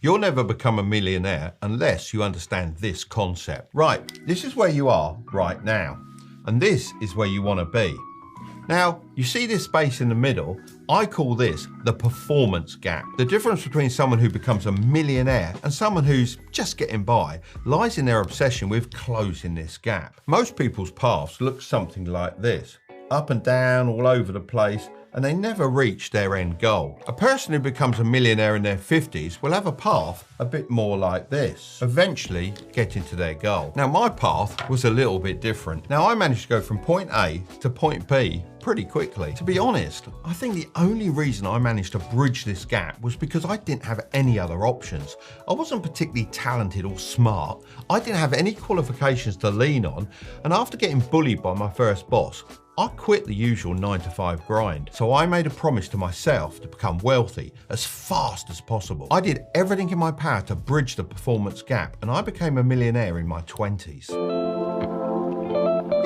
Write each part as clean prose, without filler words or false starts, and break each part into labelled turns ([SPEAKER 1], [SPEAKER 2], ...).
[SPEAKER 1] You'll never become a millionaire unless you understand this concept. Right, this is where you are right now, and this is where you want to be. Now, you see this space in the middle? I call this the performance gap. The difference between someone who becomes a millionaire and someone who's just getting by lies in their obsession with closing this gap. Most people's paths look something like this, up and down all over the place, and they never reach their end goal. A person who becomes a millionaire in their 50s will have a path a bit more like this, eventually getting to their goal. Now, my path was a little bit different. Now, I managed to go from point A to point B pretty quickly. To be honest, I think the only reason I managed to bridge this gap was because I didn't have any other options. I wasn't particularly talented or smart. I didn't have any qualifications to lean on, and after getting bullied by my first boss, I quit the usual 9-to-5 grind. So I made a promise to myself to become wealthy as fast as possible. I did everything in my power to bridge the performance gap, and I became a millionaire in my 20s.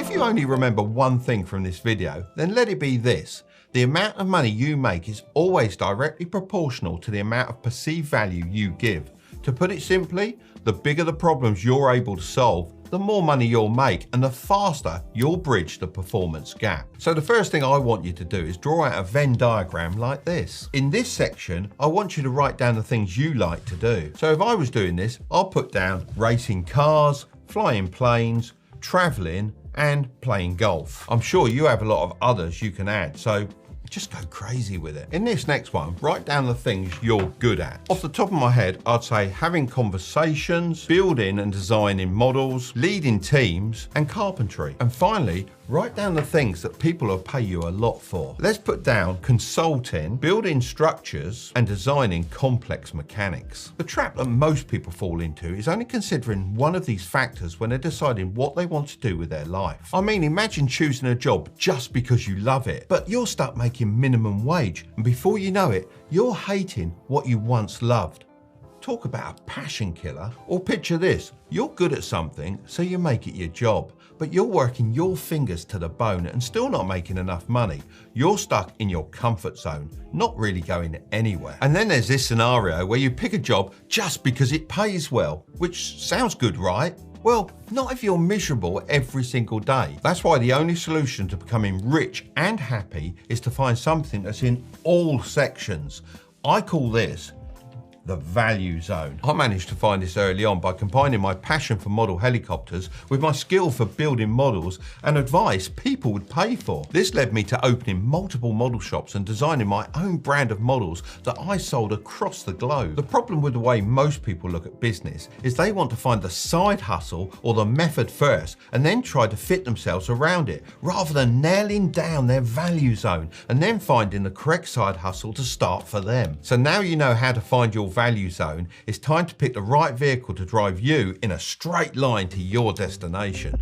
[SPEAKER 1] If you only remember one thing from this video, then let it be this. The amount of money you make is always directly proportional to the amount of perceived value you give. To put it simply, the bigger the problems you're able to solve, the more money you'll make and the faster you'll bridge the performance gap. So the first thing I want you to do is draw out a Venn diagram like this. In this section, I want you to write down the things you like to do. So if I was doing this, I'll put down racing cars, flying planes, traveling, and playing golf. I'm sure you have a lot of others you can add, so just go crazy with it. In this next one, write down the things you're good at. Off the top of my head, I'd say having conversations, building and designing models, leading teams, and carpentry. And finally, write down the things that people will pay you a lot for. Let's put down consulting, building structures, and designing complex mechanics. The trap that most people fall into is only considering one of these factors when they're deciding what they want to do with their life. I mean, imagine choosing a job just because you love it, but you're stuck making minimum wage, and before you know it, you're hating what you once loved. Talk about a passion killer. Or picture this, you're good at something, so you make it your job, but you're working your fingers to the bone and still not making enough money. You're stuck in your comfort zone, not really going anywhere. And then there's this scenario where you pick a job just because it pays well, which sounds good, right? Well, not if you're miserable every single day. That's why the only solution to becoming rich and happy is to find something that's in all sections. I call this the value zone. I managed to find this early on by combining my passion for model helicopters with my skill for building models and advice people would pay for. This led me to opening multiple model shops and designing my own brand of models that I sold across the globe. The problem with the way most people look at business is they want to find the side hustle or the method first and then try to fit themselves around it, rather than nailing down their value zone and then finding the correct side hustle to start for them. So now you know how to find your value zone, it's time to pick the right vehicle to drive you in a straight line to your destination.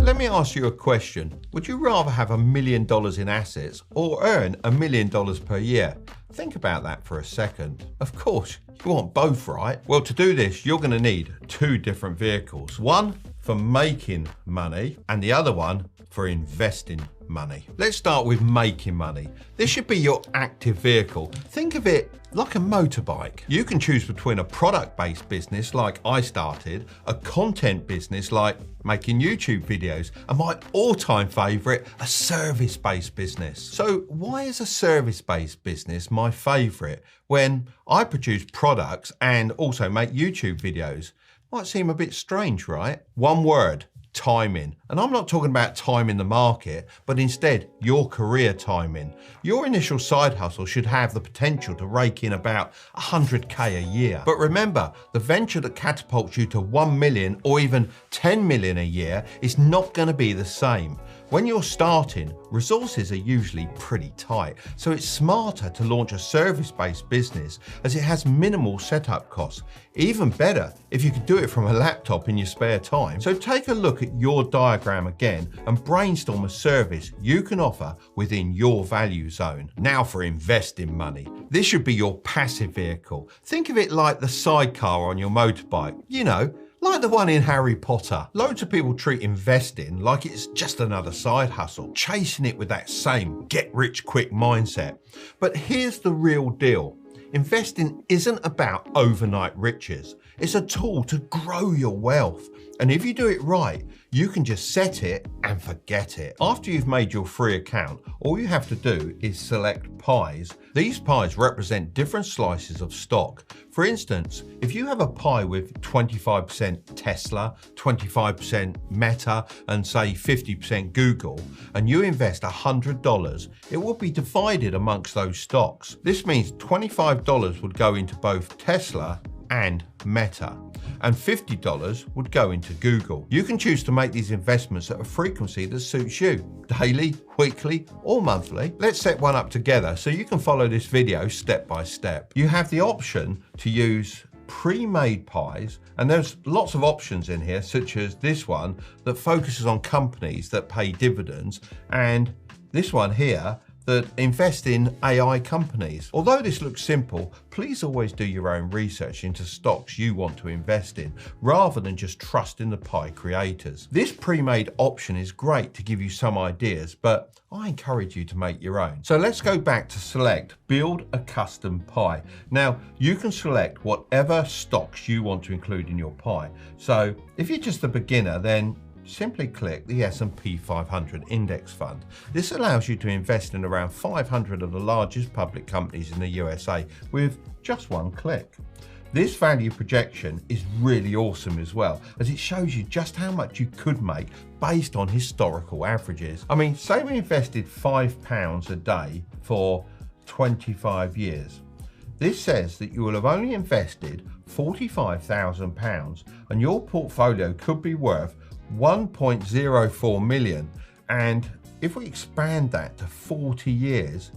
[SPEAKER 1] Let me ask you a question. Would you rather have $1 million in assets or earn $1 million per year? Think about that for a second. Of course, you want both, right? Well, to do this, you're going to need two different vehicles. One for making money and the other one for investing money. Let's start with making money. This should be your active vehicle. Think of it like a motorbike. You can choose between a product-based business like I started, a content business like making YouTube videos, and my all-time favorite, a service-based business. So why is a service-based business my favorite when I produce products and also make YouTube videos? Might seem a bit strange, right? One word: timing. And I'm not talking about timing the market, but instead your career timing. Your initial side hustle should have the potential to rake in about 100K a year. But remember, the venture that catapults you to 1 million or even 10 million a year is not going to be the same. When you're starting, resources are usually pretty tight, so it's smarter to launch a service-based business as it has minimal setup costs. Even better if you could do it from a laptop in your spare time. So take a look at your diagram again and brainstorm a service you can offer within your value zone. Now for investing money. This should be your passive vehicle. Think of it like the sidecar on your motorbike. You know, like the one in Harry Potter. Loads of people treat investing like it's just another side hustle, chasing it with that same get-rich-quick mindset. But here's the real deal. Investing isn't about overnight riches. It's a tool to grow your wealth. And if you do it right, you can just set it and forget it. After you've made your free account, all you have to do is select pies. These pies represent different slices of stock. For instance, if you have a pie with 25% Tesla, 25% Meta, and say 50% Google, and you invest $100, it will be divided amongst those stocks. This means $25 would go into both Tesla and Meta, and $50 would go into Google. You can choose to make these investments at a frequency that suits you, daily, weekly, or monthly. Let's set one up together so you can follow this video step by step. You have the option to use pre-made pies, and there's lots of options in here, such as this one that focuses on companies that pay dividends, and this one here that invest in AI companies. Although this looks simple, please always do your own research into stocks you want to invest in, rather than just trust in the pie creators. This pre-made option is great to give you some ideas, but I encourage you to make your own. So let's go back to select Build a Custom Pie. Now, you can select whatever stocks you want to include in your pie. So if you're just a beginner, then simply click the S&P 500 index fund. This allows you to invest in around 500 of the largest public companies in the USA with just one click. This value projection is really awesome as well, as it shows you just how much you could make based on historical averages. I mean, say we invested £5 a day for 25 years. This says that you will have only invested £45,000 and your portfolio could be worth 1.04 million, and if we expand that to 40 years,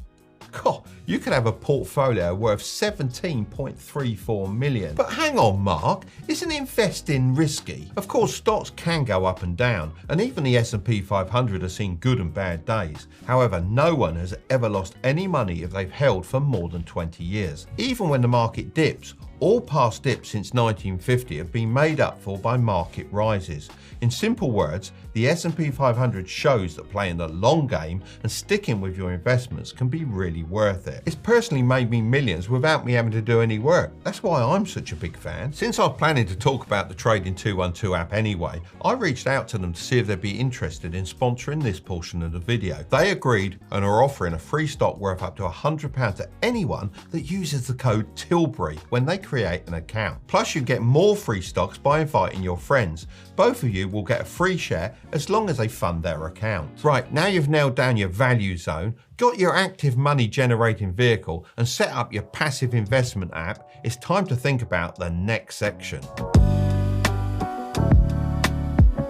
[SPEAKER 1] God, you could have a portfolio worth 17.34 million. But hang on, Mark, isn't investing risky? Of course, stocks can go up and down, and even the S&P 500 has seen good and bad days. However, no one has ever lost any money if they've held for more than 20 years. Even when the market dips, all past dips since 1950 have been made up for by market rises. In simple words, the S&P 500 shows that playing the long game and sticking with your investments can be really worth it. It's personally made me millions without me having to do any work. That's why I'm such a big fan. Since I was planning to talk about the Trading 212 app anyway, I reached out to them to see if they'd be interested in sponsoring this portion of the video. They agreed and are offering a free stock worth up to £100 to anyone that uses the code Tilbury when they create an account. Plus, you get more free stocks by inviting your friends. Both of you will get a free share as long as they fund their account. Right, now you've nailed down your value zone, got your active money generating vehicle, and set up your passive investment app, it's time to think about the next section.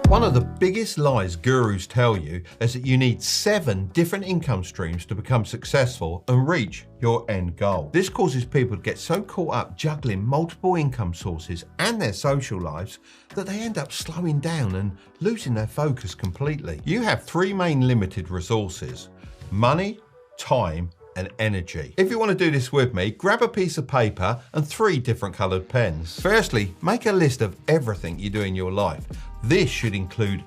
[SPEAKER 1] One of the biggest lies gurus tell you is that you need 7 different income streams to become successful and reach your end goal. This causes people to get so caught up juggling multiple income sources and their social lives that they end up slowing down and losing their focus completely. You have 3 main limited resources: money, time, and energy. If you want to do this with me, grab a piece of paper and 3 different colored pens. Firstly, make a list of everything you do in your life. This should include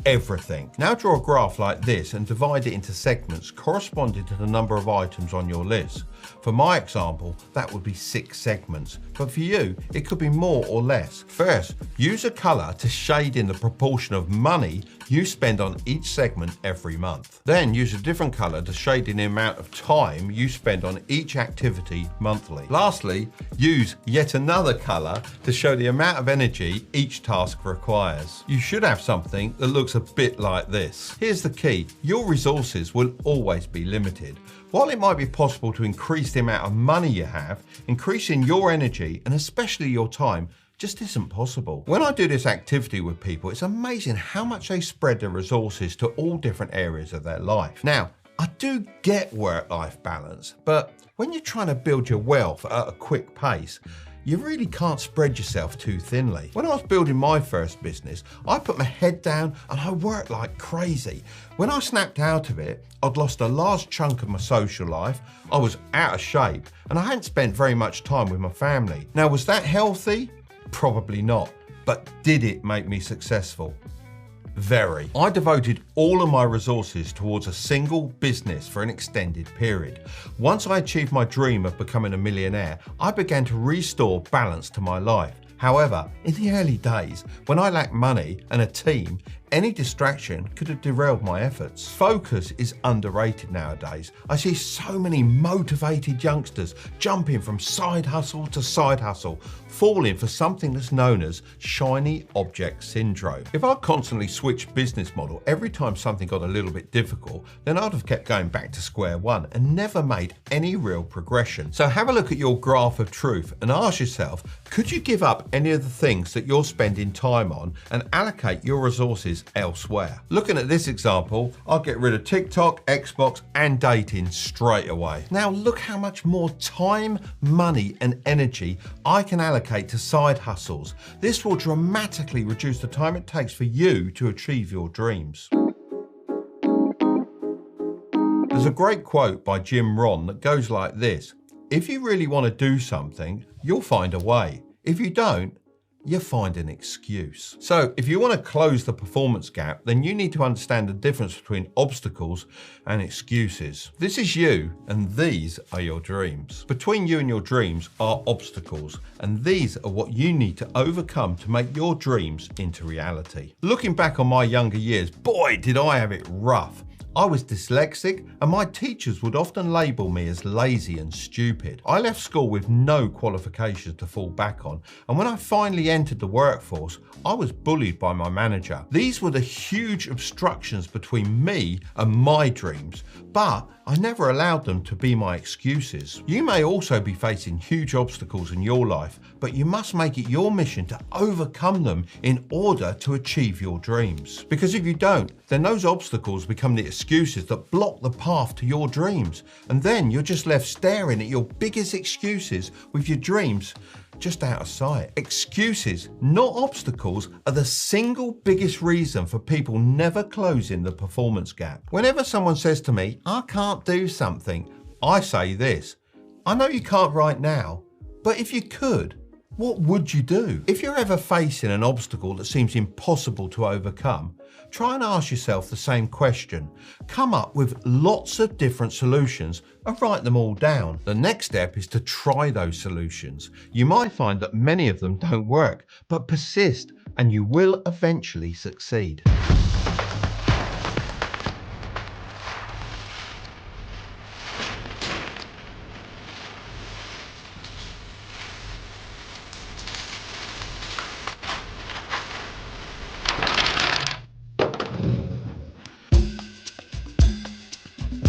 [SPEAKER 1] everything. Now draw a graph like this and divide it into segments corresponding to the number of items on your list. For my example, that would be 6 segments, but for you, it could be more or less. First, use a color to shade in the proportion of money you spend on each segment every month. Then use a different color to shade in the amount of time you spend on each activity monthly. Lastly, use yet another color to show the amount of energy each task requires. You should have something that looks a bit like this. Here's the key: your resources will always be limited. While it might be possible to increase the amount of money you have, increasing your energy and especially your time just isn't possible. When I do this activity with people, it's amazing how much they spread their resources to all different areas of their life. Now, I do get work-life balance, but when you're trying to build your wealth at a quick pace, you really can't spread yourself too thinly. When I was building my first business, I put my head down and I worked like crazy. When I snapped out of it, I'd lost a large chunk of my social life, I was out of shape, and I hadn't spent very much time with my family. Now, was that healthy? Probably not. But did it make me successful? Very. I devoted all of my resources towards a single business for an extended period. Once I achieved my dream of becoming a millionaire, I began to restore balance to my life. However, in the early days, when I lacked money and a team, any distraction could have derailed my efforts. Focus is underrated nowadays. I see so many motivated youngsters jumping from side hustle to side hustle, falling for something that's known as shiny object syndrome. If I constantly switched business model every time something got a little bit difficult, then I'd have kept going back to square one and never made any real progression. So have a look at your graph of truth and ask yourself, could you give up any of the things that you're spending time on and allocate your resources elsewhere? Looking at this example, I'll get rid of TikTok, Xbox, and dating straight away. Now look how much more time, money, and energy I can allocate to side hustles. This will dramatically reduce the time it takes for you to achieve your dreams. There's a great quote by Jim Rohn that goes like this: if you really want to do something, you'll find a way. If you don't, you find an excuse. So if you want to close the performance gap, then you need to understand the difference between obstacles and excuses. This is you, and these are your dreams. Between you and your dreams are obstacles, and these are what you need to overcome to make your dreams into reality. Looking back on my younger years, boy, did I have it rough. I was dyslexic, and my teachers would often label me as lazy and stupid. I left school with no qualifications to fall back on, and when I finally entered the workforce, I was bullied by my manager. These were the huge obstructions between me and my dreams, but I never allowed them to be my excuses. You may also be facing huge obstacles in your life, but you must make it your mission to overcome them in order to achieve your dreams. Because if you don't, then those obstacles become the excuses that block the path to your dreams. And then you're just left staring at your biggest excuses with your dreams just out of sight. Excuses, not obstacles, are the single biggest reason for people never closing the performance gap. Whenever someone says to me, I can't do something, I say this: I know you can't right now, but if you could, what would you do? If you're ever facing an obstacle that seems impossible to overcome, try and ask yourself the same question. Come up with lots of different solutions and write them all down. The next step is to try those solutions. You might find that many of them don't work, but persist and you will eventually succeed.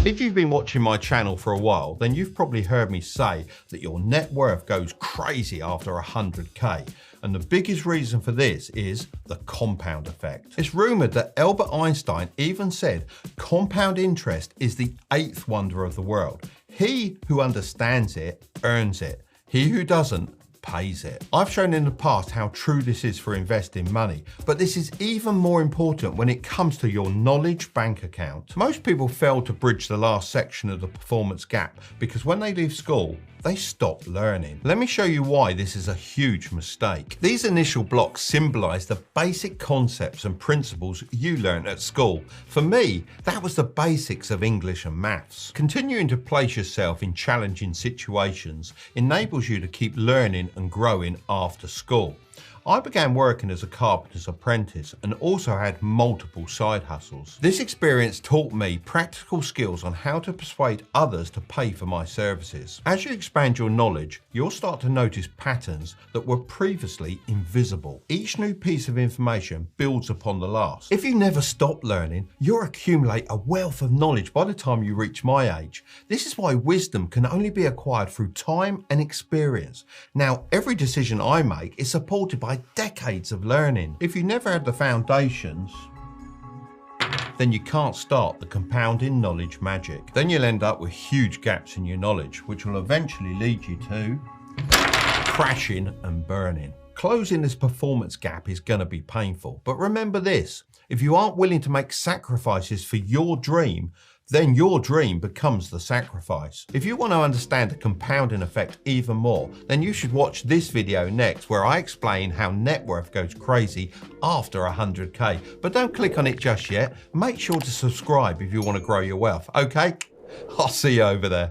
[SPEAKER 1] If you've been watching my channel for a while, then you've probably heard me say that your net worth goes crazy after 100K. And the biggest reason for this is the compound effect. It's rumored that Albert Einstein even said compound interest is the 8th wonder of the world. He who understands it earns it. He who doesn't pays it. I've shown in the past how true this is for investing money, but this is even more important when it comes to your knowledge bank account. Most people fail to bridge the last section of the performance gap because when they leave school, they stop learning. Let me show you why this is a huge mistake. These initial blocks symbolize the basic concepts and principles you learned at school. For me, that was the basics of English and maths. Continuing to place yourself in challenging situations enables you to keep learning and growing after school. I began working as a carpenter's apprentice and also had multiple side hustles. This experience taught me practical skills on how to persuade others to pay for my services. As you expand your knowledge, you'll start to notice patterns that were previously invisible. Each new piece of information builds upon the last. If you never stop learning, you'll accumulate a wealth of knowledge by the time you reach my age. This is why wisdom can only be acquired through time and experience. Now, every decision I make is supported by decades of learning. If you never had the foundations, then you can't start the compounding knowledge magic. Then you'll end up with huge gaps in your knowledge, which will eventually lead you to crashing and burning. Closing this performance gap is going to be painful, but remember this: if you aren't willing to make sacrifices for your dream, then your dream becomes the sacrifice. If you want to understand the compounding effect even more, then you should watch this video next, where I explain how net worth goes crazy after 100K. But don't click on it just yet. Make sure to subscribe if you want to grow your wealth, okay? I'll see you over there.